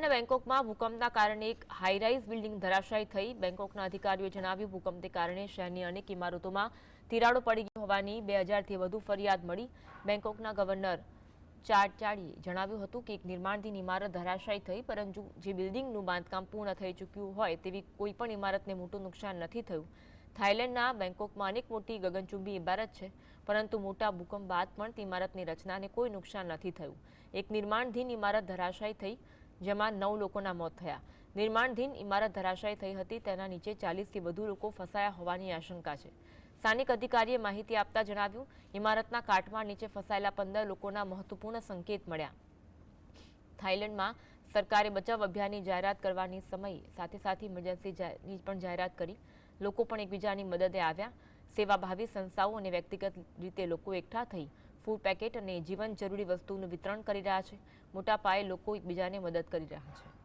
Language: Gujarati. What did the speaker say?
બેંકોકમાં ભૂકંપના કારણે એક હાઈરાઇઝ બિલ્ડિંગ ધરાશાયી થઈ। બેંકોકના અધિકારીઓએ જણાવ્યું, ભૂકંપને કારણે શહેરની અનેક ઇમારતોમાં તિરાડો પડી ગઈ હોવાની 2000થી વધુ ફરિયાદ મળી। બેંકોકના ગવર્નર ચાડચાડીએ જણાવ્યું હતું કે એક નિર્માણાધીન ઇમારત ધરાશાયી થઈ, પરંતુ જે બિલ્ડિંગનું બાંધકામ પૂર્ણ થઈ ચૂક્યું હોય તેવી કોઈપણ ઇમારતને મોટું નુકસાન નથી થયું। થાઇલેન્ડના બેંકોકમાં અનેક મોટી ગગનચુંબી ઇમારત છે, પરંતુ મોટા ભૂકંપ બાદ પણ તે ઇમારતની રચનાને કોઈ નુકસાન નથી થયું। એક નિર્માણાધીન ઇમારત ધરાશાયી થઈ, જેમાં 9 લોકોના મોત થયા। નિર્માણાધીન ઇમારત ધરાશાયી થઈ હતી, તેના નીચે 40થી વધુ લોકો ફસાયા હોવાની આશંકા છે। સ્થાનિક અધિકારીએ માહિતી આપતા જણાવ્યું, ઇમારતના કાટમાળ નીચે ફસાયેલા 15 લોકોના મહત્વપૂર્ણ સંકેત મળ્યા। થાઇલેન્ડમાં સરકારે બચાવ અભિયાનની જાહેરાત કરવાની સમયે સાથે ઇમરજન્સીની પણ જાહેરાત કરી। લોકો પણ એકબીજાની મદદે આવ્યા। સેવાભાવી સંસ્થાઓ અને વ્યક્તિગત રીતે લોકો એકઠા થઈ ફૂડ પેકેટ અને જીવન જરૂરી વસ્તુઓનું વિતરણ કરી રહ્યા છે। મોટા પાયે લોકો એકબીજાને મદદ કરી રહ્યા છે।